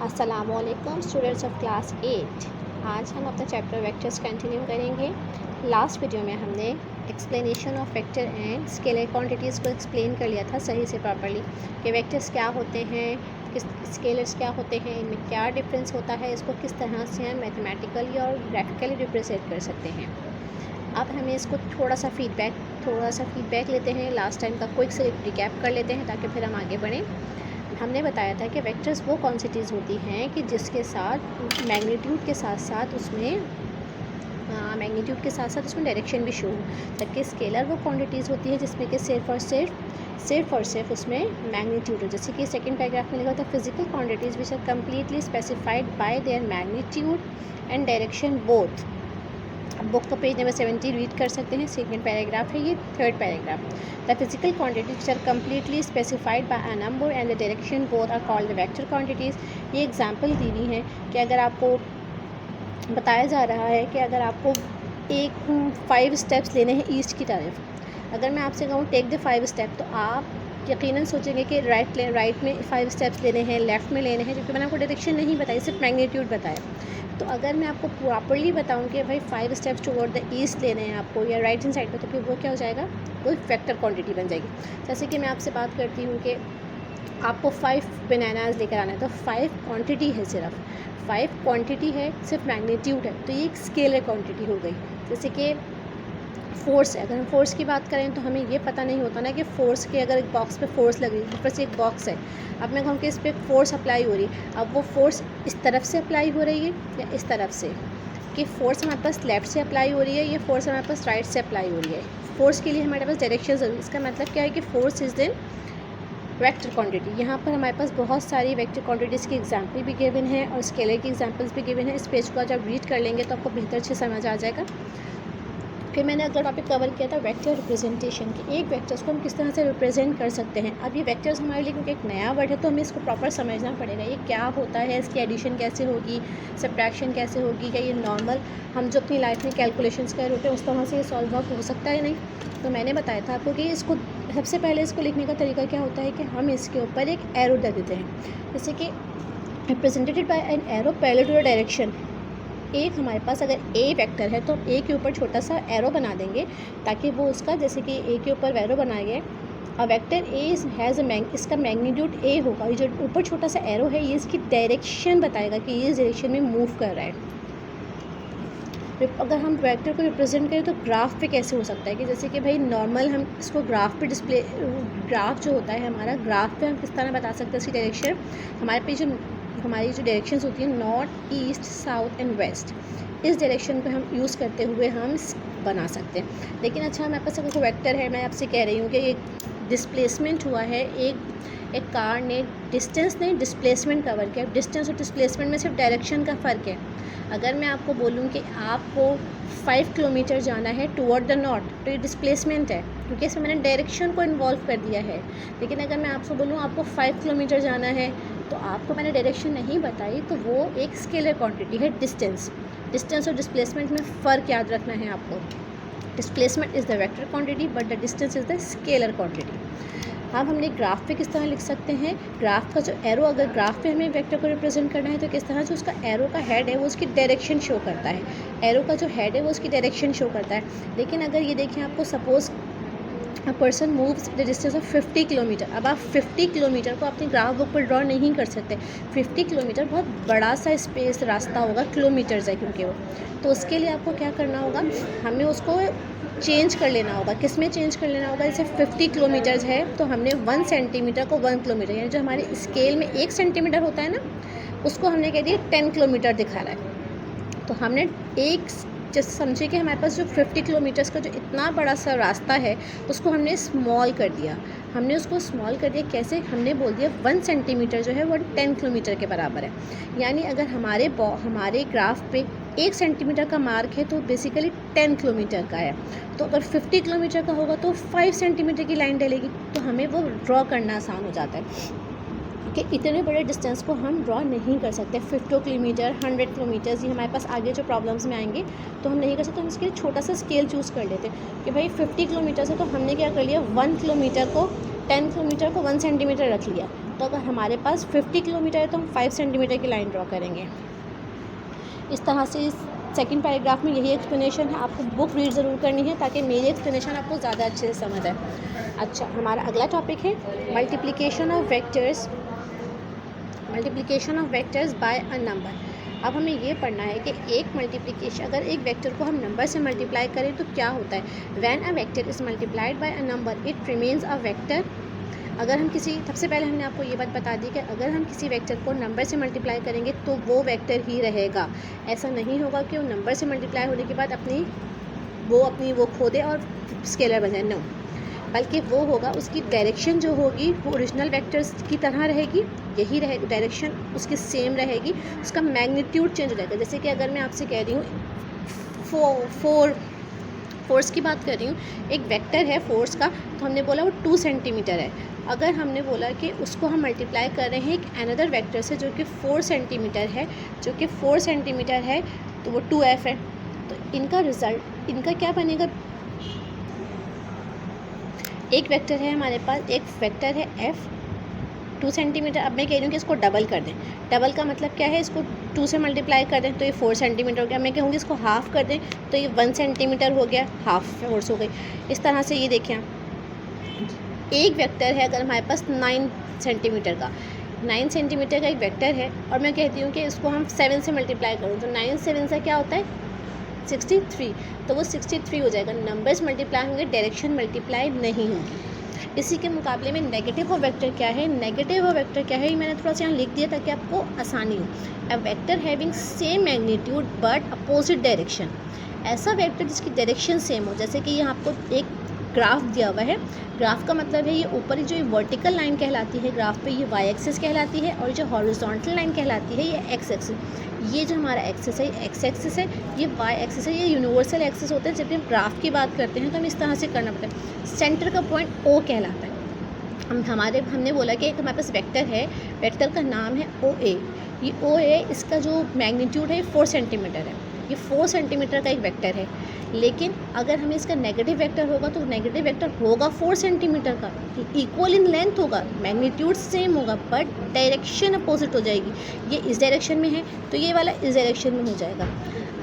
अस्सलामुअलैकुम students of class 8। आज हम अपना चैप्टर वेक्टर्स कंटिन्यू करेंगे। लास्ट वीडियो में हमने explanation of vector and scalar quantities को एक्सप्लेन कर लिया था सही से प्रॉपर्ली कि वेक्टर्स क्या होते हैं, किस स्केलर्स क्या होते हैं, इनमें क्या डिफरेंस होता है, इसको किस तरह से हम मैथमेटिकली और ग्राफिकली रिप्रेजेंट कर सकते हैं। अब हमें इसको थोड़ा सा फीडबैक लेते हैं। लास्ट टाइम का क्विक से रिकैप कर लेते हैं ताकि फिर हम आगे बढ़ें। हमने बताया था कि वेक्टर्स वो क्वांटिटीज़ होती हैं कि जिसके साथ मैग्नीट्यूड के साथ साथ उसमें डायरेक्शन भी शो हो। जबकि स्केलर वो क्वांटिटीज़ होती है जिसमें कि सिर्फ और सिर्फ उसमें मैग्नीट्यूड हो। जैसे कि सेकंड पैराग्राफ में लिखा था physical quantities which are completely specified by their magnitude and direction both. Book का पेज नंबर 70 रीड कर सकते हैं। सेकंड पैराग्राफ है ये, third paragraph. The physical quantities are completely specified by a number and the direction both are called the vector quantities. ये example दी हुई हैं कि अगर आपको बताया जा रहा है कि अगर आपको 5 स्टेप्स लेने हैं ईस्ट की तरफ, अगर मैं आपसे कहूँ टेक द 5 स्टेप, तो आप यकीनन सोचेंगे कि राइट में 5 स्टेप्स लेने हैं, लेफ़्ट में लेने हैं, क्योंकि मैंने आपको डायरेक्शन नहीं बताई, सिर्फ मैग्नीट्यूड बताया। तो अगर मैं आपको प्रॉपर्ली बताऊं कि भाई 5 स्टेप्स टुवर्ड द ईस्ट लेने हैं आपको या राइट हैंड साइड पर, तो फिर वो क्या हो जाएगा, वो वेक्टर क्वांटिटी बन जाएगी। जैसे कि मैं आपसे बात करती हूँ कि आपको 5 बनानाज लेकर आना है, तो 5 क्वांटिटी है, सिर्फ 5 क्वांटिटी है, सिर्फ मैग्नीट्यूड है, तो ये एक स्केलर क्वांटिटी हो गई। जैसे कि फोर्स है, अगर हम फोर्स की बात करें तो हमें ये पता नहीं होता ना कि फोर्स के अगर एक बॉक्स पे फोर्स लग रही है, ऊपर से एक बॉक्स है, अब मैं कहूँ कि इस पर फोर्स अप्लाई हो रही है, अब वो फोर्स इस तरफ से अप्लाई हो रही है या इस तरफ से, कि फोर्स हमारे पास लेफ़्ट से अप्लाई हो रही है, ये फोर्स हमारे पास राइट से अप्लाई हो रही है। फोर्स के लिए हमारे पास डायरेक्शन ज़रूरी। इसका मतलब क्या है कि force is then vector quantity. यहाँ पर हमारे पास बहुत सारी वेक्टर क्वांटिटीज़ की एग्जांपल भी गिवन है और स्केलर की एग्जांपल्स भी गिवन है। इस पेज को जब रीड कर लेंगे तो आपको बेहतर से समझ आ जाएगा। फिर मैंने अगला टॉपिक कवर किया था वेक्टर रिप्रेजेंटेशन की। एक वेक्टर्स को हम किस तरह से रिप्रेजेंट कर सकते हैं। अब ये वेक्टर्स हमारे लिए क्योंकि एक नया वर्ड है तो हमें इसको प्रॉपर समझना पड़ेगा, ये क्या होता है, इसकी एडिशन कैसे होगी, सब्ट्रैक्शन कैसे होगी, क्या ये नॉर्मल हम जो अपनी लाइफ में कैलकुलेशंस कर रहे होते हैं उस तरह से ये सॉल्व आउट हो सकता है नहीं। तो मैंने बताया था आपको कि इसको सबसे पहले इसको लिखने का तरीका क्या होता है कि हम इसके ऊपर एक एरो दे देते हैं, जैसे कि represented by an arrow parallel to the direction. एक हमारे पास अगर ए वेक्टर है तो ए के ऊपर छोटा सा एरो बना देंगे ताकि वो उसका, जैसे कि ए के ऊपर एरो बनाया गया, वेक्टर ए हैज़ इसका मैग्नीट्यूड ए होगा। ये जो ऊपर छोटा सा एरो है ये इसकी डायरेक्शन बताएगा कि ये इस डायरेक्शन में मूव कर रहा है। अगर हम वेक्टर को रिप्रेजेंट करें तो ग्राफ पे कैसे हो सकता है कि जैसे कि भाई नॉर्मल हम इसको ग्राफ पे डिस्प्ले, ग्राफ जो होता है हमारा, ग्राफ पे हम किस तरह बता सकते हैं इसकी डायरेक्शन। हमारी जो डायरेक्शंस होती हैं north, east, south and west, इस डायरेक्शन पे हम यूज़ करते हुए हम बना सकते हैं। लेकिन अच्छा हमारे पास अगर कोई वेक्टर है, मैं आपसे कह रही हूँ कि एक डिस्प्लेसमेंट हुआ है, एक कार ने डिस्टेंस नहीं डिस्प्लेसमेंट कवर किया। डिस्टेंस और डिस्प्लेसमेंट में सिर्फ डायरेक्शन का फ़र्क है। अगर मैं आपको बोलूँ कि आपको 5 किलोमीटर जाना है टुवर्ड द नॉर्थ, तो ये डिस्प्लेसमेंट है क्योंकि इसमें मैंने डायरेक्शन को इन्वॉल्व कर दिया है। लेकिन अगर मैं आपसे बोलूँ आपको 5 किलोमीटर जाना है तो आपको मैंने डायरेक्शन नहीं बताई, तो वो एक स्केलर क्वांटिटी है डिस्टेंस और डिस्प्लेसमेंट में फ़र्क याद रखना है आपको। Displacement is the vector quantity but the distance is the scalar quantity. अब हमने ग्राफ पे किस तरह लिख सकते हैं, ग्राफ का जो एरो, अगर ग्राफ पे हमें वेक्टर को रिप्रेजेंट करना है तो किस तरह जो उसका एरो का हेड है वो उसकी डायरेक्शन शो करता है, एरो का जो हेड है वो उसकी डायरेक्शन शो करता है। लेकिन अगर ये देखें आपको suppose a person moves the distance of 50 kilometre, अब आप 50 किलोमीटर को अपनी ग्राफ बुक पर ड्रॉ नहीं कर सकते। 50 किलोमीटर बहुत बड़ा सा स्पेस रास्ता होगा, किलोमीटर्स है क्योंकि वो, तो उसके लिए आपको क्या करना होगा, हमें उसको चेंज कर लेना होगा। किस में चेंज कर लेना होगा, जैसे 50 किलोमीटर्स है तो हमने 1 सेंटीमीटर को 1 किलोमीटर, यानी जो हमारे स्केल में 1 सेंटीमीटर होता है ना, उसको हमने कह दिया 10 किलोमीटर दिखा रहा है। तो हमने एक जैसे समझिए कि हमारे पास जो 50 किलोमीटर्स का जो इतना बड़ा सा रास्ता है उसको हमने स्मॉल कर दिया। कैसे, हमने बोल दिया 1 सेंटीमीटर जो है वो 10 किलोमीटर के बराबर है। यानी अगर हमारे ग्राफ पे 1 सेंटीमीटर का मार्क है तो बेसिकली 10 किलोमीटर का है। तो अगर 50 किलोमीटर का होगा तो 5 सेंटीमीटर की लाइन डलेगी, तो हमें वो ड्रॉ करना आसान हो जाता है कि इतने बड़े डिस्टेंस को हम ड्रॉ नहीं कर सकते। 50 किलोमीटर, 100 किलोमीटर्स, ये हमारे पास आगे जो प्रॉब्लम्स में आएंगे तो हम नहीं कर सकते। हम इसके लिए छोटा सा स्केल चूज़ कर लेते हैं कि भाई 50 किलोमीटर से, तो हमने क्या कर लिया, 1 किलोमीटर को 10 किलोमीटर को 1 सेंटीमीटर रख लिया। तो अगर हमारे पास 50 किलोमीटर है तो हम 5 सेंटीमीटर की लाइन ड्रॉ करेंगे। इस तरह से इस सेकंड पैराग्राफ में यही एक्सप्लेनेशन है। आपको बुक रीड ज़रूर करनी है ताकि मेरी एक्सप्लेनेशन आपको ज़्यादा अच्छे से समझ आए। अच्छा, हमारा अगला टॉपिक है multiplication of vectors bye a number. अब हमें ये पढ़ना है कि एक मल्टीप्लिकेशन, अगर एक वेक्टर को हम नंबर से मल्टीप्लाई करें तो क्या होता है। When a vector is multiplied by a number it remains a vector. अगर हम किसी, सबसे पहले हमने आपको ये बात बता दी कि अगर हम किसी वेक्टर को नंबर से मल्टीप्लाई करेंगे तो वो वेक्टर ही रहेगा। ऐसा नहीं होगा कि वो नंबर से मल्टीप्लाई होने के बाद अपनी वो खो दे और स्केलर बन जाए, नो, बल्कि वो होगा, उसकी डायरेक्शन जो होगी वो ओरिजिनल वेक्टर्स की तरह रहेगी, यही रहेगी डायरेक्शन उसकी सेम रहेगी, उसका मैग्नीट्यूड चेंज हो जाएगा। जैसे कि अगर मैं आपसे कह रही हूँ फोर्स की बात कर रही हूँ, एक वेक्टर है फोर्स का, तो हमने बोला वो 2 सेंटीमीटर है। अगर हमने बोला कि उसको हम मल्टीप्लाई कर रहे हैं एक अनदर वेक्टर से जो कि 4 सेंटीमीटर है, तो वो 2f है। तो इनका रिज़ल्ट, इनका क्या बनेगा, एक वेक्टर है हमारे पास, एक वेक्टर है f 2 सेंटीमीटर। अब मैं कह रही हूँ कि इसको डबल कर दें। डबल का मतलब क्या है, इसको 2 से मल्टीप्लाई कर दें तो ये 4 सेंटीमीटर हो गया। मैं कहूँगी इसको हाफ़ कर दें तो ये 1 सेंटीमीटर हो गया, हाफ फोर्स हो गई। इस तरह से ये देखें, एक वेक्टर है अगर हमारे पास 9 सेंटीमीटर का, 9 सेंटीमीटर का एक वेक्टर है और मैं कहती हूँ कि इसको हम 7 से मल्टीप्लाई करूँ तो 9 7 से क्या होता है 63, तो वो 63 हो जाएगा। नंबर्स मल्टीप्लाई होंगे, डायरेक्शन मल्टीप्लाई नहीं होगी। इसी के मुकाबले में नेगेटिव ऑफ वेक्टर क्या है, ये मैंने थोड़ा सा यहाँ लिख दिया ताकि आपको आसानी हो। A vector having same magnitude but opposite direction, ऐसा वेक्टर जिसकी डायरेक्शन सेम हो। जैसे कि यहाँ आपको एक ग्राफ दिया हुआ है, ग्राफ का मतलब है ये ऊपर जो वर्टिकल लाइन कहलाती है ग्राफ पे, ये वाई एक्सिस कहलाती है, और जो हॉरिजॉन्टल लाइन कहलाती है ये एक्स एक्सिस। ये जो हमारा एक्सिस है ये एक्स एक्सिस है, ये वाई एक्सिस है, ये यूनिवर्सल एक्सिस होते हैं। जब भी हम ग्राफ की बात करते हैं तो हम इस तरह से करना पड़ता है। सेंटर का पॉइंट ओ कहलाता है। हमने बोला कि एक हमारे पास वेक्टर है, वेक्टर का नाम है ओ ए। ये ओ ए, इसका जो मैग्नीट्यूड है 4 सेंटीमीटर है, ये 4 सेंटीमीटर का एक वेक्टर है। लेकिन अगर हमें इसका नेगेटिव वेक्टर होगा तो नेगेटिव वेक्टर होगा 4 सेंटीमीटर का, इक्वल इन लेंथ होगा, मैग्नीट्यूड सेम होगा, बट डायरेक्शन अपोजिट हो जाएगी। ये इस डायरेक्शन में है तो ये वाला इस डायरेक्शन में हो जाएगा।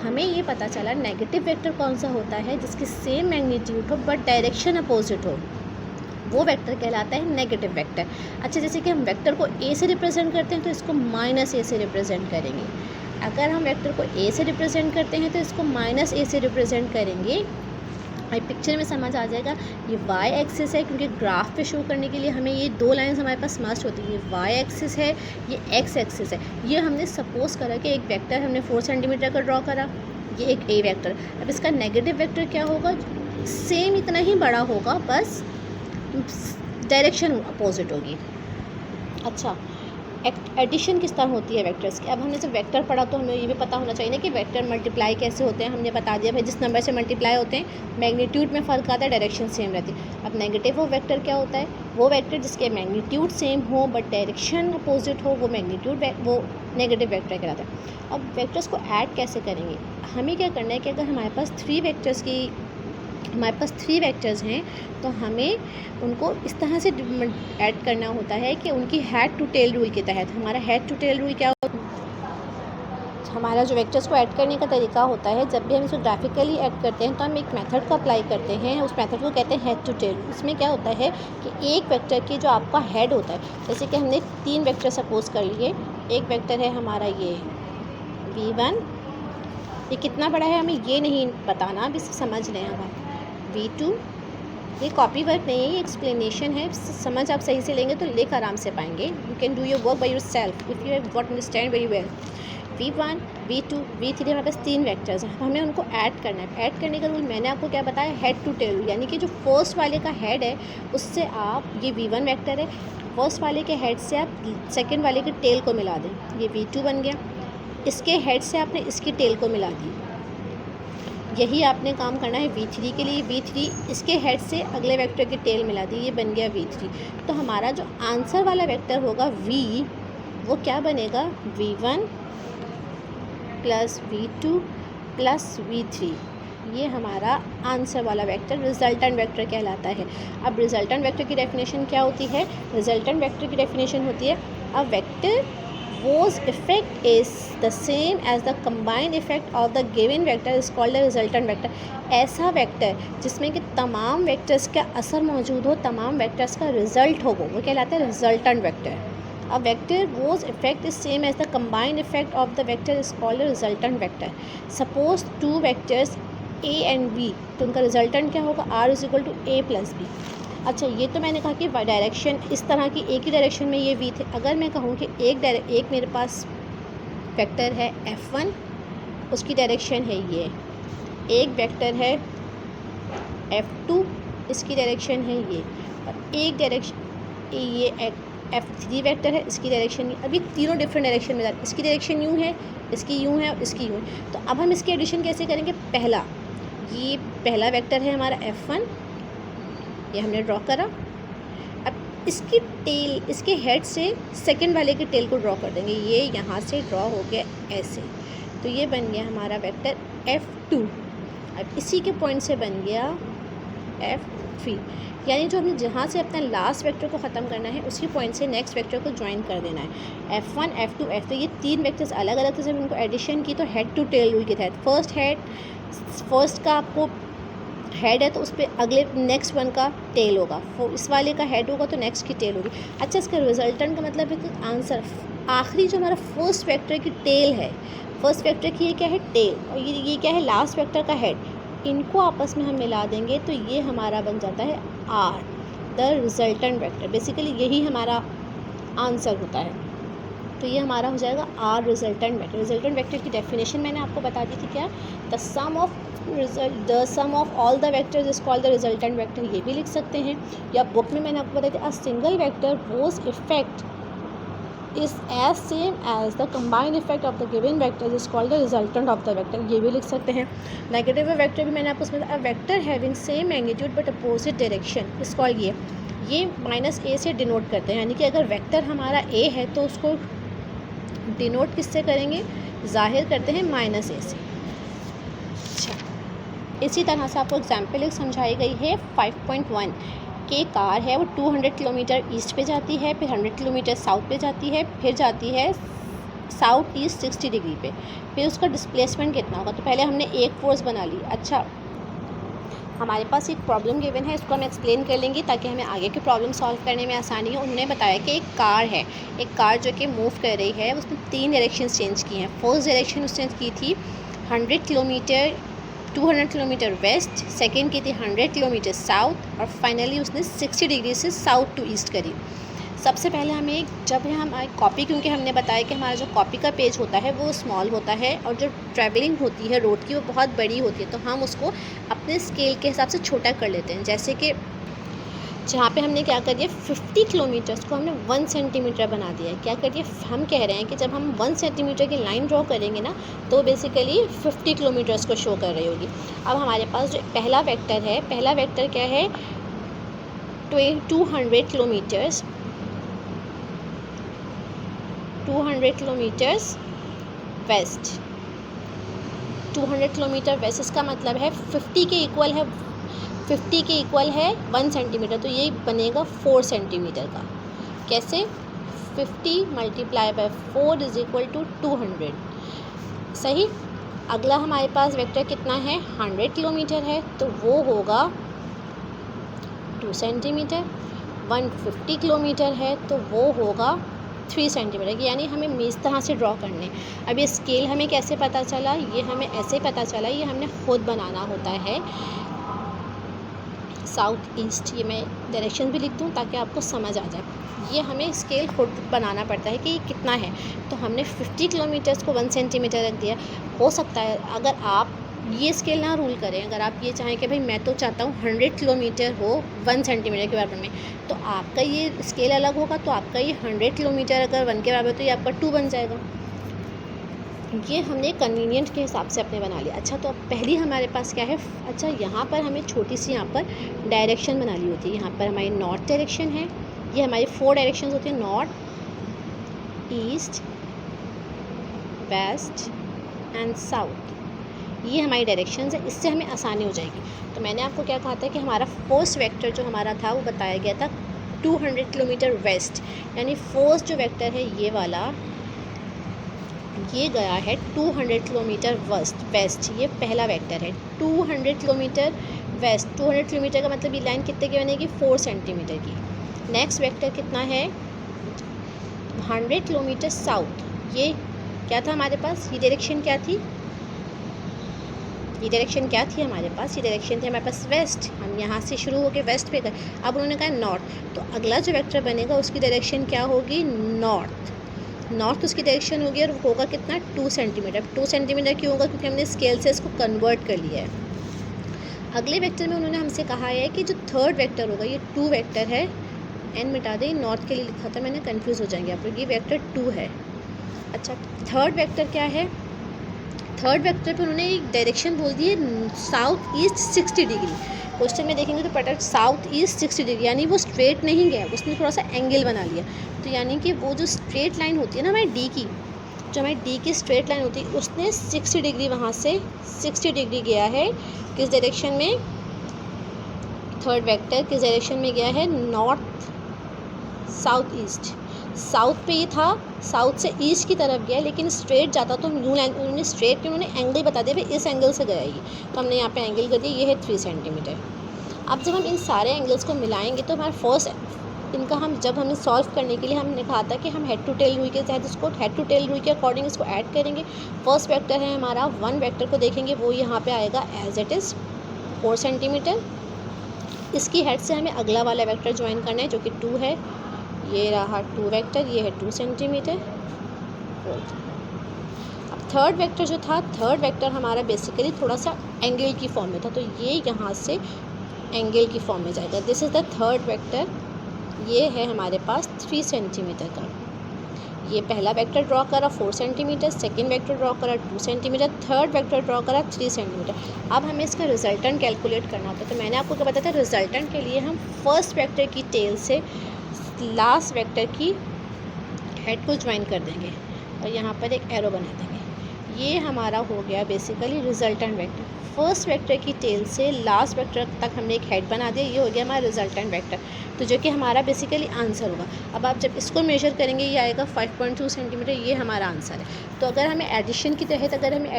हमें ये पता चला नेगेटिव वेक्टर कौन सा होता है, जिसकी सेम मैग्नीट्यूड हो बट डायरेक्शन अपोजिट हो, वो वेक्टर कहलाता है नेगेटिव वेक्टर। अच्छा, जैसे कि हम वेक्टर को ए से रिप्रेजेंट करते हैं तो इसको -a से रिप्रेजेंट करेंगे। अगर हम वेक्टर को ए से रिप्रेजेंट करते हैं तो इसको -a से रिप्रेजेंट करेंगे। और पिक्चर में समझ आ जाएगा, ये वाई एक्सिस है क्योंकि ग्राफ पे शो करने के लिए हमें ये 2 लाइंस हमारे पास मस्ट होती है। ये वाई एक्सिस है, ये एक्स एक्सिस है। ये हमने सपोज करा कि एक वेक्टर हमने 4 सेंटीमीटर का ड्रॉ करा, ये एक ए वेक्टर। अब इसका नेगेटिव वेक्टर क्या होगा, सेम इतना ही बड़ा होगा, बस डायरेक्शन अपोजिट होगी। अच्छा, एडिशन किस तरह होती है वेक्टर्स की। अब हमने जब वेक्टर पढ़ा तो हमें ये भी पता होना चाहिए ना कि वेक्टर मल्टीप्लाई कैसे होते हैं। हमने बता दिया भाई जिस नंबर से मल्टीप्लाई होते हैं मैग्नीट्यूड में फ़र्क आता है, डायरेक्शन सेम रहती है। अब नेगेटिव ऑफ वेक्टर क्या होता है, वो वेक्टर जिसके मैग्नीट्यूड सेम हो बट डायरेक्शन अपोजिट हो, वो नेगेटिव वेक्टर कहलाता है। अब वेक्टर्स को ऐड कैसे करेंगे, हमें क्या करना है कि अगर हमारे पास 3 वेक्टर्स हैं तो हमें उनको इस तरह से ऐड करना होता है कि उनकी हेड टू टेल रूल के तहत। हमारा हेड टू टेल रूल क्या होता है, हमारा जो वेक्टर्स को ऐड करने का तरीका होता है, जब भी हम इसको ग्राफिकली ऐड करते हैं तो हम एक मेथड को अप्लाई करते हैं, उस मेथड को कहते हैं हेड टू टेल। इसमें क्या होता है कि एक वेक्टर की जो आपका हेड होता है, जैसे कि हमने 3 वेक्टर सपोज कर लिए। एक वेक्टर है हमारा ये v1, ये कितना बड़ा है हमें ये नहीं बताना, अब इसे समझ लें। अब v2, ये कॉपी वर्क नहीं है, ये एक्सप्लेनेशन है, समझ आप सही से लेंगे तो लिख आराम से पाएंगे। You can do your work by your self if you have got understand very well. v1, v2, v3 हमारे पास 3 वेक्टर्स हैं, हमें उनको ऐड करना है। ऐड करने का रूल मैंने आपको क्या बताया, हेड टू टेल, यानी कि जो फर्स्ट वाले का हेड है उससे आप, ये v1 वेक्टर है, फर्स्ट वाले के हेड से आप सेकेंड वाले के टेल को मिला दें, ये v2 बन गया। इसके हेड से आपने इसकी टेल को मिला दी, यही आपने काम करना है v3 के लिए। v3 इसके हेड से अगले वेक्टर की टेल मिला दी, ये बन गया v3। तो हमारा जो आंसर वाला वेक्टर होगा v, वो क्या बनेगा, v1 + v2 + v3। ये हमारा आंसर वाला वेक्टर रिजल्टेंट वेक्टर कहलाता है। अब रिजल्टेंट वेक्टर की डेफिनेशन क्या होती है? रिजल्टेंट वेक्टर की डेफिनेशन होती है a vector whose effect is the same as the combined effect of the given vector is called a resultant vector। ऐसा वेक्टर जिसमें कि तमाम वेक्टर्स का असर मौजूद हो, तमाम वेक्टर्स का रिजल्ट हो, वो कहलाता है resultant vector. A vector whose effect is same as the combined effect of the vector is called a resultant vector। Suppose two vectors a and b, तो उनका रिजल्टेंट क्या होगा? r is equal to a plus B. अच्छा, ये तो मैंने कहा कि डायरेक्शन इस तरह की एक ही डायरेक्शन में ये v थे। अगर मैं कहूँ कि एक मेरे पास वेक्टर है f1, उसकी डायरेक्शन है ये, एक वेक्टर है f2, इसकी डायरेक्शन है ये, और एक डायरेक्शन ये f3 वेक्टर है, इसकी डायरेक्शन, अभी तीनों डिफरेंट डायरेक्शन में जाते, इसकी डायरेक्शन यूँ है, इसकी यूँ है और इसकी यूँ है। तो अब हम इसकी एडिशन कैसे करेंगे? ये पहला वेक्टर है हमारा f1, ये हमने ड्रॉ करा। अब इसकी टेल, इसके हेड से सेकंड वाले के टेल को ड्रॉ कर देंगे। ये यहाँ से ड्रॉ हो गया ऐसे, तो ये बन गया हमारा वेक्टर f2। अब इसी के पॉइंट से बन गया f3, यानी जो हमने जहाँ से अपना लास्ट वेक्टर को ख़त्म करना है उसी पॉइंट से नेक्स्ट वेक्टर को ज्वाइन कर देना है। f1, f2, f3 ये तीन वेक्टर्स अलग अलग थे। जब इनको एडिशन की तो हेड टू टेल रूल के तहत फर्स्ट का आपको हेड है तो उस पर अगले नेक्स्ट वन का टेल होगा, इस वाले का हेड होगा तो नेक्स्ट की टेल होगी। अच्छा, इसका रिजल्टेंट का मतलब है कि आंसर आखिरी जो हमारा फर्स्ट वेक्टर की टेल है, फर्स्ट वेक्टर की ये क्या है? टेल, और ये क्या है? लास्ट वेक्टर का हेड। इनको आपस में हम मिला देंगे तो ये हमारा बन जाता है R, the resultant vector. Basically यही हमारा आंसर होता है। तो ये हमारा हो जाएगा R resultant vector. Resultant vector की डेफिनेशन मैंने आपको बता दी थी क्या? The sum of all the vectors is called the resultant vector. ये भी लिख सकते हैं, या बुक में मैंने आपको बताया था a single vector whose effect is as same as the combined effect of the given vector is called the resultant of the vector। ये भी लिख सकते हैं। नेगेटिव वेक्टर भी मैंने आपको उसमें a vector having same magnitude but opposite direction is called, ये माइनस ए से डिनोट करते हैं। यानी कि अगर वेक्टर हमारा ए है तो उसको डिनोट किससे करेंगे? ज़ाहिर करते हैं माइनस ए से। अच्छा, इसी तरह से आपको एग्जाम्पल एक समझाई गई है 5.1 के कार है, वो 200 किलोमीटर ईस्ट पे जाती है, फिर 100 किलोमीटर साउथ पे जाती है, फिर जाती है साउथ ईस्ट 60 डिग्री पे, फिर उसका डिस्प्लेसमेंट कितना होगा? तो पहले हमने एक फोर्स बना ली। अच्छा, हमारे पास एक प्रॉब्लम गिवन है, इसको हम एक्सप्लेन कर लेंगे ताकि हमें आगे की प्रॉब्लम सॉल्व करने में आसानी हो। उन्होंने बताया कि एक कार जो कि मूव कर रही है, उसने 3 डायरेक्शन चेंज की हैं। फर्स्ट डायरेक्शन उसने की थी 200 किलोमीटर वेस्ट, सेकेंड की थी 100 किलोमीटर साउथ, और फाइनली उसने 60 डिग्री से साउथ टू ईस्ट करी। सबसे पहले हमें जब हम कॉपी, क्योंकि हमने बताया कि हमारा जो कॉपी का पेज होता है वो स्मॉल होता है और जो ट्रैवलिंग होती है रोड की वो बहुत बड़ी होती है, तो हम उसको अपने स्केल के हिसाब से छोटा कर लेते हैं। जैसे कि जहाँ पे हमने क्या कर दिया, 50 किलोमीटर्स को हमने 1 सेंटीमीटर बना दिया है। क्या कर दिया? हम कह रहे हैं कि जब हम 1 सेंटीमीटर की लाइन ड्रॉ करेंगे ना तो बेसिकली 50 किलोमीटर्स को शो कर रही होगी। अब हमारे पास जो पहला वेक्टर है, पहला वेक्टर क्या है? 200 kilometers 200 kilometers west, 200 kilometer west, इसका मतलब है 50 के इक्वल है 1 सेंटीमीटर, तो ये बनेगा 4 सेंटीमीटर का। कैसे? 50 multiply by 4 is equal to 200। सही। अगला हमारे पास वेक्टर कितना है? 100 किलोमीटर है, तो वो होगा 2 सेंटीमीटर। 150 किलोमीटर है तो वो होगा 3 सेंटीमीटर। यानी हमें इस तरह से ड्रॉ करने। अब ये स्केल हमें कैसे पता चला? ये हमें ऐसे पता चला, ये हमने खुद बनाना होता है। साउथ ईस्ट, ये मैं डायरेक्शन भी लिख दूँ ताकि आपको समझ आ जाए। ये हमें स्केल खुद बनाना पड़ता है कि ये कितना है। तो हमने 50 किलोमीटर्स को 1 सेंटीमीटर रख दिया। हो सकता है अगर आप ये स्केल ना रूल करें, अगर आप ये चाहें कि भाई मैं तो चाहता हूँ 100 किलोमीटर हो 1 सेंटीमीटर के बराबर में, तो आपका ये स्केल अलग होगा। तो आपका ये 100 किलोमीटर अगर 1 के बराबर तो ये आपका 2 बन जाएगा। ये हमने कन्वीनियंट के हिसाब से अपने बना लिया। अच्छा, तो अब पहली हमारे पास क्या है? अच्छा, यहाँ पर हमें छोटी सी यहाँ पर डायरेक्शन बना ली होती है। यहाँ पर हमारी नॉर्थ डायरेक्शन है, ये हमारी 4 डायरेक्शन होती है, north, east, west and south. ये हमारी डायरेक्शंस है, इससे हमें आसानी हो जाएगी। तो मैंने आपको क्या कहा था कि हमारा फर्स्ट वेक्टर जो हमारा था वो बताया गया था 200 किलोमीटर वेस्ट, यानी फर्स्ट जो वेक्टर है ये वाला, ये गया है 200 किलोमीटर वेस्ट, ये पहला वेक्टर है 200 किलोमीटर वेस्ट। 200 किलोमीटर का मतलब ये लाइन कितने की बनेगी, 4 सेंटीमीटर की। नेक्स्ट वेक्टर कितना है, 100 किलोमीटर साउथ। ये क्या था हमारे पास, ये डायरेक्शन क्या थी, ये डायरेक्शन क्या थी हमारे पास, ये डायरेक्शन थी हमारे पास वेस्ट। हम यहाँ से शुरू होकर वेस्ट पे गए, अब उन्होंने कहा नॉर्थ, तो अगला जो वेक्टर बनेगा उसकी डायरेक्शन क्या होगी, नॉर्थ उसकी डायरेक्शन होगी, और होगा कितना, 2 सेंटीमीटर। 2 सेंटीमीटर क्यों होगा, क्योंकि हमने स्केल से इसको कन्वर्ट कर लिया है। अगले वेक्टर में उन्होंने हमसे कहा है कि जो थर्ड वेक्टर होगा, ये 2 वेक्टर है, एन मिटा दें, नॉर्थ के लिए लिखा था मैंने, कन्फ्यूज़ हो जाएंगे आप लोग, ये वेक्टर 2 है। अच्छा, थर्ड वेक्टर क्या है, थर्ड वेक्टर पर उन्होंने एक डायरेक्शन बोल दी है साउथ ईस्ट 60 डिग्री। क्वेश्चन में देखेंगे तो पता साउथ ईस्ट 60 डिग्री, यानी वो स्ट्रेट नहीं गया, उसने थोड़ा सा एंगल बना लिया। तो यानी कि वो जो स्ट्रेट लाइन होती है ना हमारी डी की, जो हमारी डी की स्ट्रेट लाइन होती है, उसने 60 डिग्री वहाँ से 60 डिग्री गया है किस डायरेक्शन में, थर्ड वेक्टर किस डायरेक्शन में गया है, नॉर्थ साउथ ईस्ट। साउथ पे ही था, साउथ से ईस्ट की तरफ गया, लेकिन स्ट्रेट जाता तो हम यूँ, उन्होंने स्ट्रेट के उन्होंने एंगल बता दिया, भाई इस एंगल से गया ये, तो हमने यहाँ पे एंगल कर दिया, ये है 3 सेंटीमीटर। अब जब हम इन सारे एंगल्स को मिलाएंगे तो हमारे फर्स्ट इनका हम जब हमें सॉल्व करने के लिए हमने कहा था कि हम हेड टू टेल रूल के तहत इसको हेड टू टेल रूल के अकॉर्डिंग इसको ऐड करेंगे। फर्स्ट वेक्टर है हमारा, 1 वेक्टर को देखेंगे वो यहाँ पे आएगा एज इट इज़ 4 सेंटीमीटर। इसकी हेड से हमें अगला वाला वेक्टर ज्वाइन करना है जो कि 2 है, ये रहा 2 वेक्टर, ये है 2 सेंटीमीटर। अब थर्ड वेक्टर जो था, थर्ड वेक्टर हमारा बेसिकली थोड़ा सा एंगल की फॉर्म में था, तो ये यहाँ से एंगल की फॉर्म में जाएगा। This is the third vector, ये है हमारे पास 3 सेंटीमीटर का। ये पहला वेक्टर ड्रॉ करा 4 सेंटीमीटर, सेकेंड वेक्टर ड्रॉ करा 2 सेंटीमीटर, थर्ड वेक्टर ड्रॉ करा 3 सेंटीमीटर। अब हमें इसका रिजल्टेंट कैलकुलेट करना होता है, तो मैंने आपको क्या बताया था, रिजल्टेंट के लिए हम फर्स्ट वेक्टर की टेल से लास्ट वेक्टर की हेड को ज्वाइन कर देंगे और यहाँ पर एक एरो बना देंगे। ये हमारा हो गया basically resultant vector. First vector की टेल से लास्ट वेक्टर तक हमने एक हेड बना दिया, ये हो गया हमारा रिजल्टेंट वेक्टर, तो जो कि हमारा बेसिकली आंसर होगा। अब आप जब इसको मेजर करेंगे ये आएगा 5.2 सेंटीमीटर, ये हमारा आंसर है। तो अगर हमें एडिशन के तहत, अगर हमें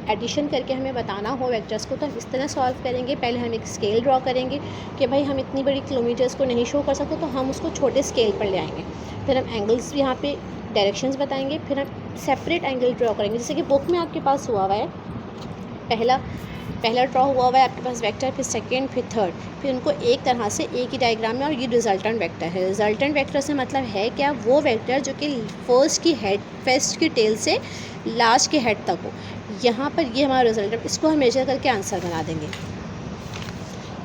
एडिशन करके हमें बताना हो वेक्टर्स को, तो हम इस तरह सॉल्व करेंगे। पहले हम एक स्केल ड्रॉ करेंगे कि भाई हम इतनी बड़ी किलोमीटर्स को नहीं शो कर सकते, तो हम उसको छोटे स्केल पर ले आएंगे। फिर हम एंगल्स यहाँ पे डायरेक्शंस बताएंगे, फिर हम सेपरेट एंगल ड्रॉ करेंगे, जैसे कि बुक में आपके पास हुआ है, पहला ड्रॉ हुआ है आपके पास वेक्टर, फिर सेकेंड, फिर थर्ड, फिर उनको एक तरह से एक ही डायग्राम में, और ये रिजल्टेंट वेक्टर है। रिजल्टेंट वेक्टर से मतलब है क्या, वो वेक्टर जो कि फर्स्ट की हेड, फर्स्ट की टेल से लास्ट के हेड तक हो। यहाँ पर ये हमारा रिजल्टेंट, इसको हम मेजर करके आंसर बना देंगे।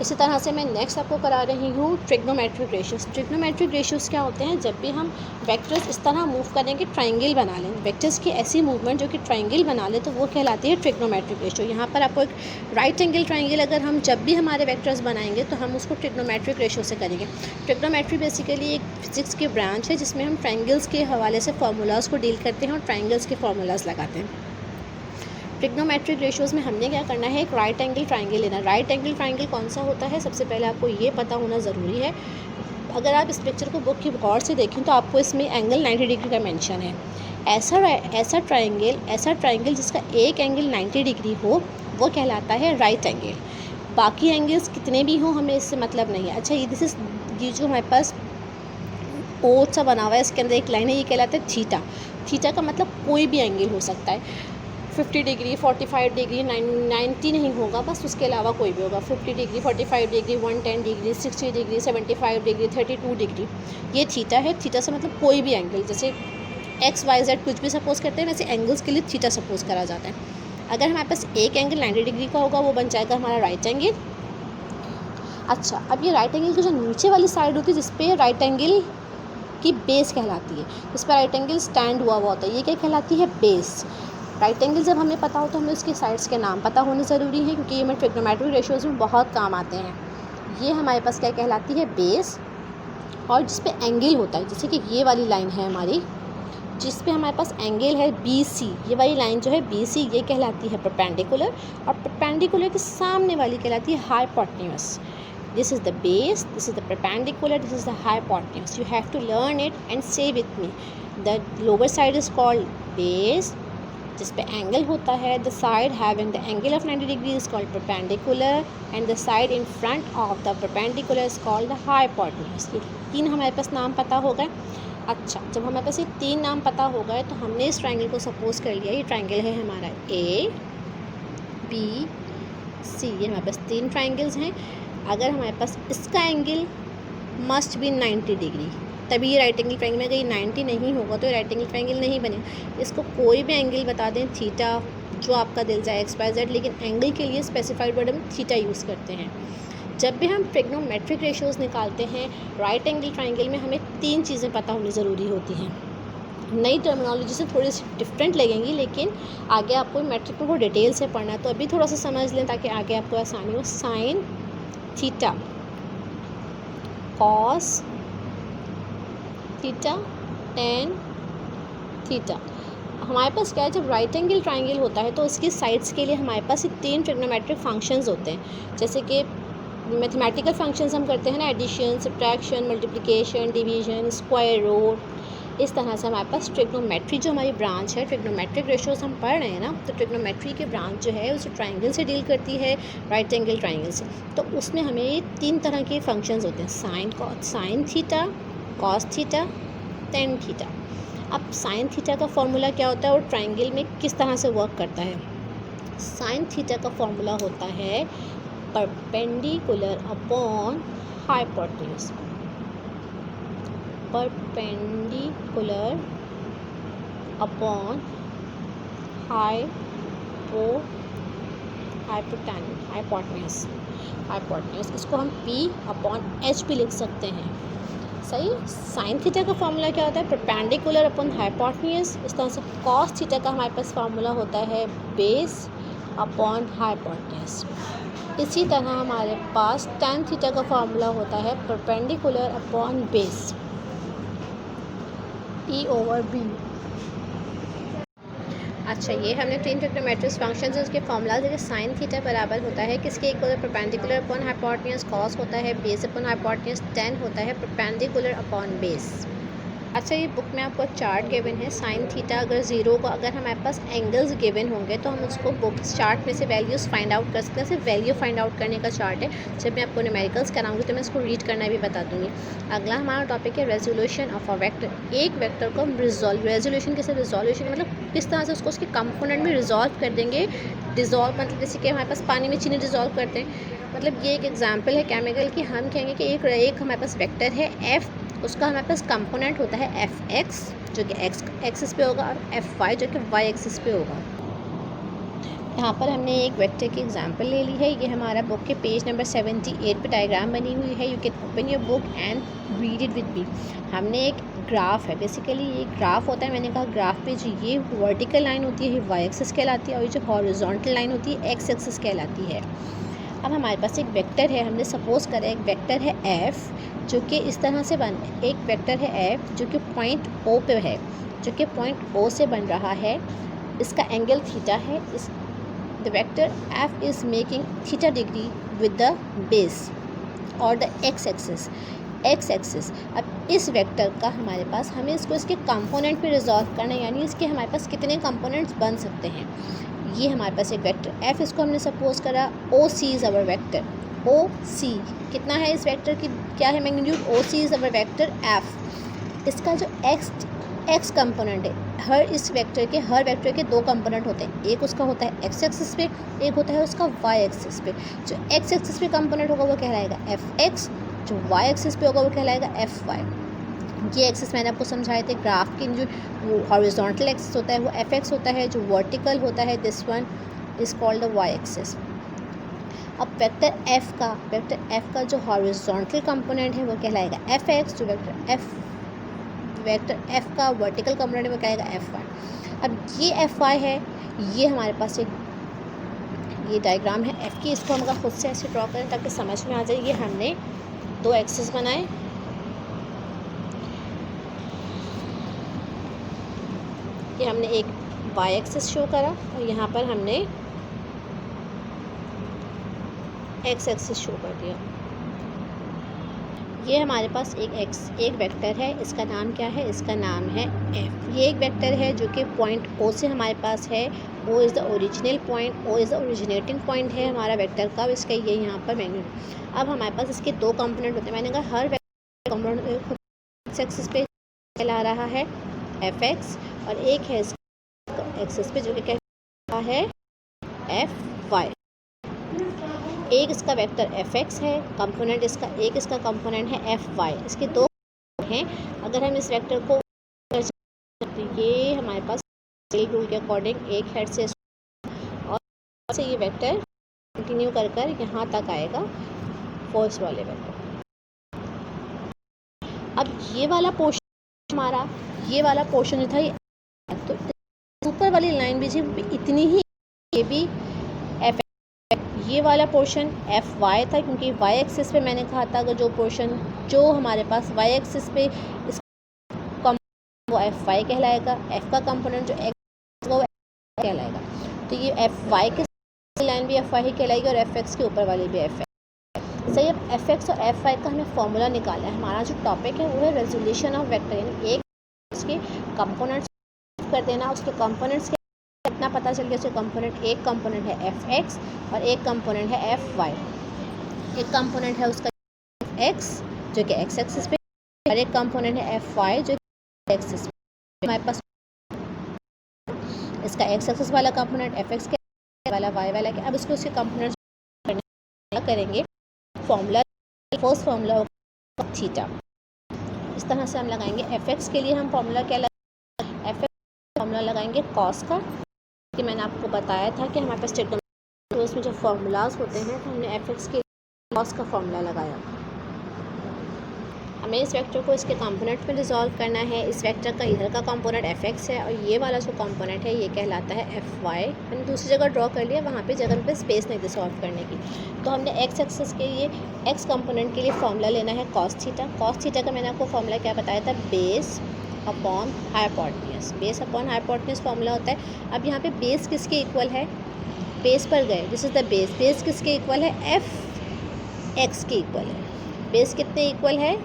इसी तरह से मैं नेक्स्ट आपको करा रही हूँ ट्रिग्नोमेट्रिक रेशियोज़। ट्रिग्नोमेट्रिक रेशियोज़ क्या होते हैं, जब भी हम वेक्टर्स इस तरह मूव करें कि ट्रायंगल बना लें, वेक्टर्स की ऐसी मूवमेंट जो कि ट्रायंगल बना ले, तो वो कहलाती है ट्रिग्नोमेट्रिक रेशियो। यहाँ पर आपको एक राइट एंगल ट्रायंगल अगर हम जब भी हमारे वेक्टर्स बनाएंगे तो हम उसको ट्रिग्नोमेट्रिक रेशियो से करेंगे। ट्रिग्नोमेट्री बेसिकली एक फिजिक्स की ब्रांच है जिसमें हम ट्रायंगल्स के हवाले से फार्मूलाज़ को डील करते हैं और ट्रायंगल्स के फार्मूलाज़ लगाते हैं। ट्रिग्नोमेट्रिक रेशियोज़ में हमने क्या करना है, एक राइट एंगल ट्रायंगल लेना। राइट एंगल ट्रायंगल कौन सा होता है, सबसे पहले आपको ये पता होना ज़रूरी है। अगर आप इस पिक्चर को बुक की गौर से देखें तो आपको इसमें एंगल 90 डिग्री का मेंशन है। ऐसा ट्रायंगल जिसका एक एंगल 90 डिग्री हो वो कहलाता है राइट एंगल। बाकी एंगल्स कितने भी हों हमें इससे मतलब नहीं है। अच्छा, ये जो हमारे पास ओ सा बना हुआ है, इसके अंदर एक लाइन है, ये कहलाता है थीटा। थीटा का मतलब कोई भी एंगल हो सकता है, 50 डिग्री, 45 डिग्री, 90 नहीं होगा बस, उसके अलावा कोई भी होगा। 50 degree, 45 degree, 110 degree, 60 degree, 75 degree, 32 degree, ये थीटा है। थीटा से मतलब कोई भी एंगल, जैसे XYZ कुछ भी सपोज़ करते हैं, वैसे एंगल्स के लिए थीटा सपोज़ करा जाता है। अगर हमारे पास एक एंगल 90 डिग्री का होगा वो बन जाएगा हमारा राइट एंगल। अच्छा, अब ये राइट एंगल की जो नीचे वाली साइड होती है जिस पे राइट एंगल की बेस कहलाती है, इस पर राइट एंगल स्टैंड हुआ होता है, ये क्या कहलाती है, बेस। राइट एंगल जब हमें पता हो तो हमें उसके साइड्स के नाम पता होने ज़रूरी है, क्योंकि ये हमें ट्रिग्नोमेट्रिक रेशियोज़ में बहुत काम आते हैं। ये हमारे पास क्या कहलाती है, बेस। और जिस पे एंगल होता है, जैसे कि ये वाली लाइन है हमारी, जिस पे हमारे पास एंगल है BC, ये वाली लाइन जो है BC ये कहलाती है परपेंडिकुलर, और परपेंडिकुलर के सामने वाली कहलाती है hypotenuse. This is the base, this is the perpendicular, this is the hypotenuse. You have to learn it and say with me. The lower side is called base, जिस पे एंगल होता है. The side having the angle of 90 degree is called perpendicular, and the side in front of the perpendicular is called the hypotenuse. ये 3 हमारे पास नाम पता हो गए. अच्छा, जब हमारे पास ये 3 नाम पता हो गए तो हमने इस ट्रायंगल को सपोज कर लिया ये ट्रायंगल है हमारा ABC. ये हमारे पास 3 ट्रायंगल्स हैं. अगर हमारे पास इसका एंगल मस्ट बी 90 डिग्री, तभी ये राइट एंगल ट्रायंगल में. अगर ये 90 नहीं होगा तो ये राइट एंगल ट्रायंगल नहीं बनेगा. इसको कोई भी एंगल बता दें, थीटा, जो आपका दिल जाए, XYZ, लेकिन एंगल के लिए स्पेसिफाइड वर्ड हम थीटा यूज़ करते हैं. जब भी हम ट्रिग्नोमेट्रिक रेशियोज़ निकालते हैं राइट एंगल ट्रायंगल में, हमें 3 चीज़ें पता होनी ज़रूरी होती हैं. नई टर्मिनोलॉजी से थोड़ी सी डिफरेंट लगेंगी, लेकिन आगे आपको मैट्रिक में वो डिटेल से पढ़ना है, तो अभी थोड़ा सा समझ लें ताकि आगे आपको आसानी हो. Sine theta, cos theta, tan theta. हमारे पास क्या है, जब राइट एंगल ट्रायंगल होता है तो उसकी साइड्स के लिए हमारे पास ये 3 ट्रिग्नोमेट्रिक फंक्शंस होते हैं. जैसे कि मैथमेटिकल फंक्शंस हम करते हैं ना, addition, subtraction, multiplication, division, square root. इस तरह से हमारे पास ट्रिग्नोमेट्री जो हमारी ब्रांच है, ट्रिग्नोमेट्रिक रेशियोज़ हम पढ़ रहे हैं ना, तो ट्रिग्नोमेट्री की ब्रांच जो है उस ट्रायंगल से डील करती है, राइट एंगल ट्रायंगल से. तो उसमें हमें 3 तरह के फंक्शंस होते हैं, sine theta, cos theta, tan theta. अब साइन थीटा का फॉर्मूला क्या होता है और ट्रायंगल में किस तरह से वर्क करता है. साइन थीटा का फॉर्मूला होता है perpendicular upon hypotenuse. Perpendicular upon hypotenuse. इसको हम P अपॉन H भी लिख सकते हैं. सही. साइन थीटा का फॉर्मूला क्या होता है, परपेंडिकुलर अपॉन हाइपोटेन्यूज. इस तरह से कॉस थीटा का हमारे पास फॉर्मूला होता है बेस अपॉन हाइपोटेन्यूज. इसी तरह हमारे पास tan थीटा का फॉर्मूला होता है परपेंडिकुलर अपॉन बेस, E/B. अच्छा, ये हमने 3 ट्रिग्नोमेट्रिक फंक्शंस उसके फॉर्मूला देखिए. साइन थीटा बराबर होता है किसके इक्वल है, परपेंडिकुलर अपॉन हाइपोटेन्यूज. कॉस होता है बेस अपॉन हाइपोटेन्यूज. tan होता है परपेंडिकुलर अपॉन बेस. अच्छा, ये बुक में आपको चार्ट गिवन है. साइन थीटा अगर 0 को, अगर हमारे पास एंगल्स गिवन होंगे तो हम उसको बुक चार्ट में से वैल्यूज़ फाइंड आउट कर सकते हैं. सिर्फ वैल्यू फाइंड आउट करने का चार्ट है. जब मैं आपको न्यूमेरिकल्स कराऊंगी तो मैं इसको रीड करना भी बता दूंगी. अगला हमारा टॉपिक है रेजोल्यूशन ऑफ अ वेक्टर. एक वेक्टर को हम रेजोल्यूशन कैसे, रिजोल्यूशन मतलब किस तरह से उसको उसके कंपोनेंट में रिजॉल्व कर देंगे. डिज़ोल्व मतलब जैसे कि हमारे पास पानी में चीनी डिज़ोल्व करते हैं, मतलब ये एक एग्जाम्पल है केमिकल की. हम कहेंगे कि एक हमारे पास वेक्टर है F, उसका हमारे पास कंपोनेंट होता है Fx जो कि x एक्सिस पे होगा, और Fy जो कि y एक्सिस पे होगा. यहाँ पर हमने एक वेक्टर की एग्जांपल ले ली है. ये हमारा बुक के पेज नंबर 78 पे डायग्राम बनी हुई है. You can open your book and read it with me. हमने एक ग्राफ है, बेसिकली ये ग्राफ होता है. मैंने कहा ग्राफ पे जो ये वर्टिकल लाइन होती है ये y एक्सिस कहलाती है, और ये जो हॉरिजॉन्टल लाइन होती है x एक्सिस कहलाती है. अब हमारे पास एक वेक्टर है, हमने सपोज करा एक वेक्टर है F जो कि इस तरह से एक वेक्टर है F जो कि पॉइंट O पे है, जो कि पॉइंट O से बन रहा है. इसका एंगल थीटा है. इस the vector F is making theta degree with the base और द x एक्सिस. अब इस वेक्टर का हमारे पास, हमें इसको इसके कंपोनेंट पे रिजॉल्व करना है, यानी इसके हमारे पास कितने कंपोनेंट्स बन सकते हैं. ये हमारे पास एक वेक्टर F, इसको हमने सपोज करा OC is our vector. OC कितना है इस वेक्टर की, क्या है magnitude. OC is our vector F. इसका जो x कंपोनेंट है, इस वेक्टर के 2 कंपोनेंट होते हैं. एक उसका होता है x एक्सिस पे, एक होता है उसका y एक्सिस पे. जो x एक्सिस पे कंपोनेंट होगा वो कहलाएगा Fx, जो y एक्सिस पे होगा वो कहलाएगा Fy. ये एक्सिस मैंने आपको समझाए थे. ग्राफ की जो हॉरिजॉन्टल एक्सिस होता है वो Fx होता है, जो वर्टिकल होता है this one is called the y axis. अब वेक्टर F का जो हॉरिजॉन्टल कंपोनेंट है वो कहलाएगा Fx, जो वेक्टर F का वर्टिकल कंपोनेंट है वो कहलाएगा Fy. अब ये Fy है, ये हमारे पास एक ये डायग्राम है F की. इसको हम अगर खुद से ऐसे ड्रॉ करें ताकि समझ में आ जाए. ये हमने 2 एक्सिस बनाए, ये हमने एक वाई एक्सिस शो करा और यहाँ पर हमने एक्स एक्सिस शो कर दिया। ये हमारे पास एक वेक्टर है, इसका नाम क्या है, इसका नाम है एफ। ये एक वेक्टर है जो कि पॉइंट ओ से हमारे पास है। O is the original point, O is the originating point है हमारा वेक्टर का, इसका ये यहाँ पर मैग्नीट्यूड। अब हमारे पास इसके दो कंपोनेंट होते हैं। मैंने कहा हर वेक्टर कंपोनेंट एक्स एक्सिस पे चला रहा है एफ एक्स, और एक है एक्सिस पे जो कि क्या है एफ वाई। एक इसका वेक्टर एफ एक्स है कंपोनेंट इसका, एक इसका कंपोनेंट है एफ वाई। इसके दो हैं। अगर हम इस वेक्टर को तो ये हमारे पास रूल के अकॉर्डिंग एक हेड से और से ये वेक्टर कंटिन्यू कर कर यहाँ तक आएगा फर्स्ट वाले वेक्टर। अब ये वाला पोर्शन हमारा, ये वाला पोर्शन जो था ये, तो ऊपर वाली लाइन भी इतनी ही, ये भी एफ, ये वाला पोर्शन एफ वाई था, क्योंकि वाई एक्सिस पे मैंने कहा था अगर जो पोर्शन जो हमारे पास वाई एक्सिस पे इस वो एफ वाई कहलाएगा, एफ का कंपोनेंट जो एक्स वो कहलाएगा। तो ये एफ वाई के लाइन भी एफ वाई ही कहलाएगी और एफ एक्स के ऊपर वाली भी एफ एक्स। सही। अब एफ एक्स और एफ वाई का हमें फॉर्मूला निकाला है। हमारा जो टॉपिक है वो है रेजोल्यूशन ऑफ वेक्टर, यानी एक उसके कंपोनेंट्स कर देना, उसके कंपोनेंट्स कितना पता चल गया। उसके कंपोनेंट, एक कंपोनेंट है एफ एक्स और एक कंपोनेंट है एफ वाई। एक कंपोनेंट है उसका एक्स जो कि एक्स एक्सिस पे, और एक कंपोनेंट है एफ वाई जो एक्सिस पे। हमारे पास इसका एक्स एक्सिस वाला कंपोनेंट एफ एक्स के वाला वाई वाला के। अब इसको उसके कंपोनेंट्स करेंगे। फॉर्मूला, फर्स्ट फॉर्मूला होगा थीटा। इस तरह से हम लगाएंगे। एफ एक्स के लिए हम फॉर्मूला क्या लगाएंगे, एफ एक्स फॉर्मूला लगाएंगे कॉस का, कि मैंने आपको बताया था कि हमारे पास ट्रिग्नोमेट्री तो उसमें जो फार्मूलाज होते हैं, तो हमने एफ एक्स के कॉस का फॉर्मूला लगाया। हमें इस वेक्टर को इसके कंपोनेंट में रिजॉल्व करना है। इस वेक्टर का इधर का कंपोनेंट एफ एक्स है और ये वाला जो कंपोनेंट है ये कहलाता है एफ वाई। मैंने दूसरी जगह ड्रॉ कर लिया, वहाँ पे जगह पे स्पेस नहीं थी सॉल्व करने की। तो हमने एक्स एक्सिस के लिए, एक्स कंपोनेंट के लिए फॉर्मूला लेना है कॉस थीटा। कॉस थीटा का मैंने आपको फॉर्मूला क्या बताया था, base upon hypotenuse. Base upon hypotenuse formula होता है। अब यहाँ पे बेस किसके इक्वल है, बेस पर गए, this is the base. Base किसके इक्वल है, एफ एक्स के इक्वल है। बेस कितने इक्वल है,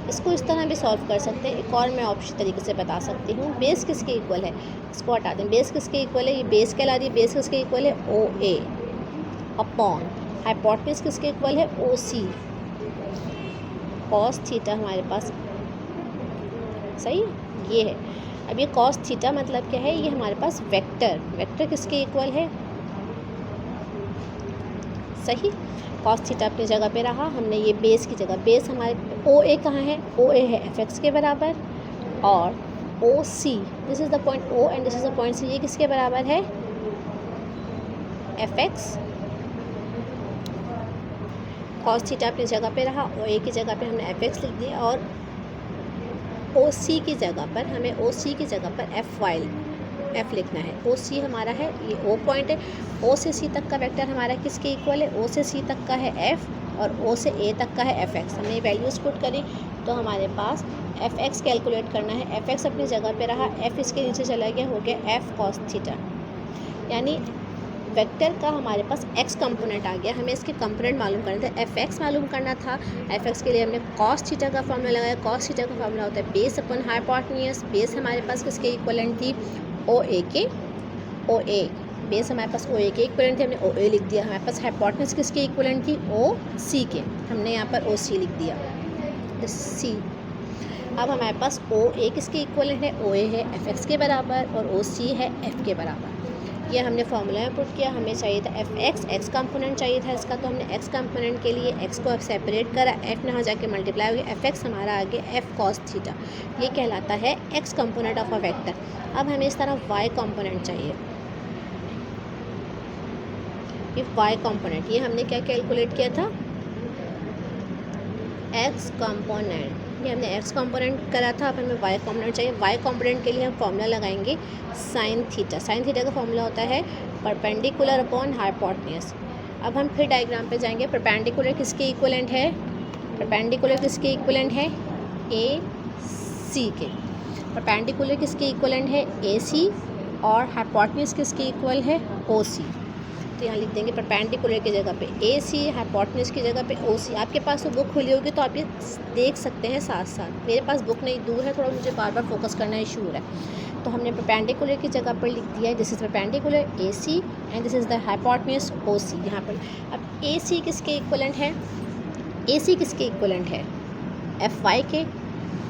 इसको इस तरह भी सॉल्व कर सकते हैं। एक और मैं ऑप्शन तरीके से बता सकती हूँ। बेस किसके इक्वल है, इसको हटा दें। बेस किसके इक्वल है, ये बेस कहला रही है। बेस किसके इक्वल है, ओ ए अपॉन हाइपोटेन्यूज किसके इक्वल है, ओ सी। कॉस थीटा हमारे पास सही ये है। अब ये कॉस थीटा मतलब क्या है, ये हमारे पास वेक्टर, वेक्टर किसके इक्वल है, सही। कॉस थीटा अपनी जगह पे रहा। हमने ये बेस की जगह, बेस हमारे ओ ए कहाँ है, ओ ए है एफ एक्स के बराबर, और O C, this is the point O and this is the point C, ये किसके बराबर है, एफ एक्स। कॉस थीटा अपनी जगह पे रहा, ओ ए की जगह पे हमने एफ एक्स लिख दिया, और ओ सी की जगह पर हमें, ओ सी की जगह पर एफ वाई एफ लिखना है। ओ सी हमारा है, ये ओ पॉइंट है। ओ से सी तक का वेक्टर हमारा किसके इक्वल है, ओ से सी तक का है एफ, और ओ से ए तक का है एफ एक्स। हमने वैल्यूज़ पुट करी तो हमारे पास एफ एक्स कैलकुलेट करना है। एफ एक्स अपनी जगह पे रहा, एफ इसके नीचे चला गया, हो गया एफ कॉस थीटा। यानी वेक्टर का हमारे पास एक्स कंपोनेंट आ गया। हमें इसके कंपोनेंट मालूम करना था, एफ एक्स मालूम करना था। एफ एक्स के लिए हमने कॉस थीटा का फॉर्मूला लगाया। कॉस थीटा का फॉर्मूला होता है बेस अपन हाइपोटेन्यूज। बेस हमारे पास किसके इक्वलेंट थी, ओ ए के, ओ ए। बेस हमारे पास ओ ए के इक्वलेंट थी, हमने ओ ए लिख दिया। हमारे पास हाइपोटेन्यूज किसके इक्वलेंट थी, ओ सी के, हमने यहाँ पर ओ सी लिख दिया, सी। अब हमारे पास ओ ए किसके इक्वलेंट है, ओ ए है एफ एक्स के बराबर, और ओ सी है एफ के बराबर। ये हमने फॉर्मूला में पुट किया। हमें चाहिए था एफ एक्स, एक्स कंपोनेंट चाहिए था इसका, तो हमने एक्स कंपोनेंट के लिए एक्स को सेपरेट करा, एफ यहाँ जाके मल्टीप्लाई हो गया, एफ एक्स हमारा आ गया एफ कॉस थीटा। ये कहलाता है x component of a vector. अब हमें इस तरह वाई कंपोनेंट चाहिए। ये वाई कंपोनेंट, ये हमने क्या कैलकुलेट किया था, एक्स कंपोनेंट, ये हमने एक्स कंपोनेंट करा था। अब हमें वाई कंपोनेंट चाहिए। वाई कंपोनेंट के लिए हम फॉर्मूला लगाएंगे साइन थीटा। साइन थीटा का फॉर्मूला होता है परपेंडिकुलर अपॉन हाइपोटेन्यूज। अब हम फिर डायग्राम पे जाएंगे। परपेंडिकुलर किसके इक्वलेंट है, परपेंडिकुलर किसके इक्वलेंट है, ए सी के। परपेंडिकुलर किसके इक्वलेंट है AC और हाइपोटेन्यूज किसके इक्वल है OC। तो यहाँ लिख देंगे परपेंडिकुलर की जगह पे AC, हाइपोटेन्यूज की जगह पे OC। आपके पास तो बुक खुली होगी तो आप ये देख सकते हैं साथ साथ। मेरे पास बुक नहीं, दूर है थोड़ा, मुझे बार बार फोकस करना इशू हो रहा है। तो हमने परपेंडिकुलर की जगह पर लिख दिया है this is perpendicular AC and this is the hypotenuse OC यहाँ पर। अब AC किसके इक्वलेंट है, AC किसके इक्वलेंट है FY के,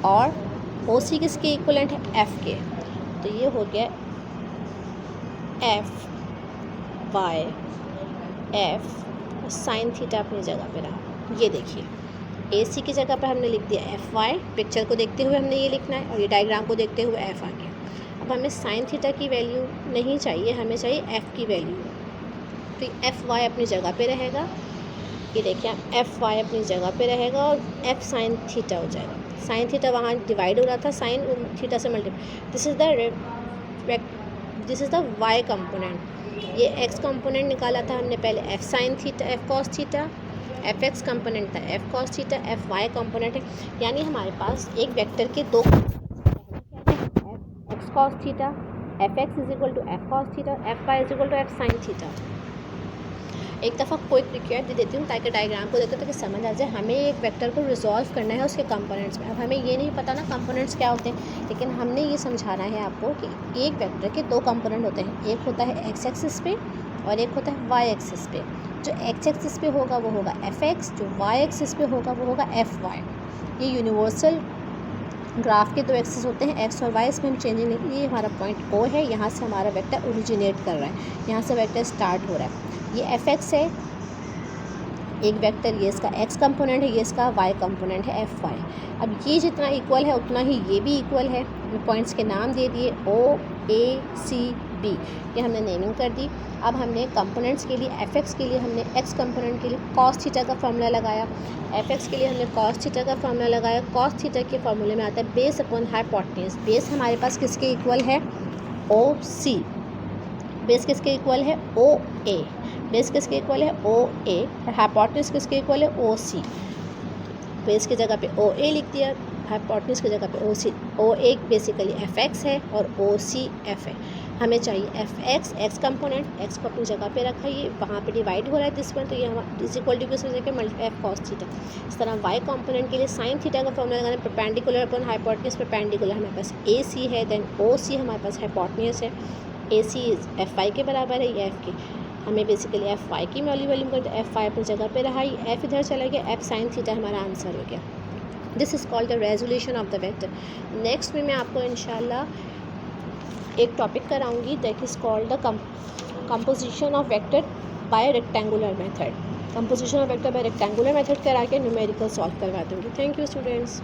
और OC किसके इक्वलेंट है F के। तो ये हो गया FY F साइन थीटा अपनी जगह पे रहा। ये देखिए AC की जगह पे हमने लिख दिया FY, पिक्चर को देखते हुए हमने ये लिखना है, और ये डायग्राम को देखते हुए F आ गया। अब हमें साइन थीटा की वैल्यू नहीं चाहिए, हमें चाहिए F की वैल्यू। तो FY अपनी जगह पे रहेगा, ये देखिए FY अपनी जगह पे रहेगा और F साइन थीटा हो जाएगा। साइन थीटा वहाँ डिवाइड हो रहा था, साइन थीटा से multiply. This is the Y component. ये X कंपोनेंट निकाला था हमने पहले F sine theta, F cos theta. FX component था F cos theta, FY component है। यानी हमारे पास एक वेक्टर के दो X cos theta, FX is equal to F cos theta, FY is equal to F sine theta. एक दफ़ा कोई प्रिक्वेयर दे देती हूँ ताकि डायग्राम को देखते ताकि समझ आ जाए। हमें एक वेक्टर को रिजॉल्व करना है उसके कंपोनेंट्स में। अब हमें ये नहीं पता ना कंपोनेंट्स क्या होते हैं, लेकिन हमने ये समझाना है आपको कि एक वेक्टर के दो कंपोनेंट होते हैं, एक होता है x एक्सिस पे और एक होता है y एक्सिस पे। जो x एक्सिस पे होगा वो होगा fx, जो y एक्सिस पे होगा वो होगा fy। ये यूनिवर्सल ग्राफ के दो एक्सिस होते हैं x और y, इसमें हम चेंजिंग नहीं। ये हमारा पॉइंट O है, यहाँ से हमारा वेक्टर ओरिजिनेट कर रहा है, यहाँ से वेक्टर स्टार्ट हो रहा है। ये fx है एक वेक्टर, ये इसका x कंपोनेंट है, ये इसका y कंपोनेंट है fy। अब ये जितना इक्वल है उतना ही ये भी इक्वल है। हमने पॉइंट्स के नाम दे दिए O A C B, ये हमने नेमिंग कर दी। अब हमने कंपोनेंट्स के लिए fx के लिए हमने x कंपोनेंट के लिए cos थीटा का फार्मूला लगाया, fx के लिए हमने cos थीटा का फार्मूला लगाया। cos थीटा के फार्मूले में आता है बेस अपॉन हाइपोटेन्यूज। बेस हमारे पास किसके इक्वल है OC, बेस किसके इक्वल है OA, बेस किसके इक्वल है OA, और हाइपोटेन्यूज किसके इक्वल है OC। बेस की जगह पे OA लिख दिया, हाइपोटेन्यूज की जगह पे OC। OA बेसिकली FX है और OC F है। हमें चाहिए FX, X कंपोनेंट, X को अपनी जगह पे रखा, ये वहाँ पे डिवाइड हो रहा है दिस पर, तो ये हम इज इक्वल टू किस वजह के मल्टी F कॉस थीटा। इस तरह Y कंपोनेंट के लिए साइन थीटा का फॉर्मूला लगाना, परपेंडिकुलर अपॉन हाइपोटेन्यूज। परपेंडिकुलर हमारे पास AC है, देन OC हमारे पास हाइपोटेन्यूज है। AC FY के बराबर है, ये F के। हमें बेसिकली FY की वॉल्यूम करते हैं, FY अपनी जगह पे रहा, ये F इधर चला गया, F साइन थीटा हमारा आंसर हो गया। This is called the resolution of the vector. Next में मैं आपको इंशाल्लाह एक टॉपिक कराऊंगी that is called the composition of vector by rectangular method. Composition of vector by rectangular method करा के न्यूमेरिकल सॉल्व करवा दूँगी। Thank you students.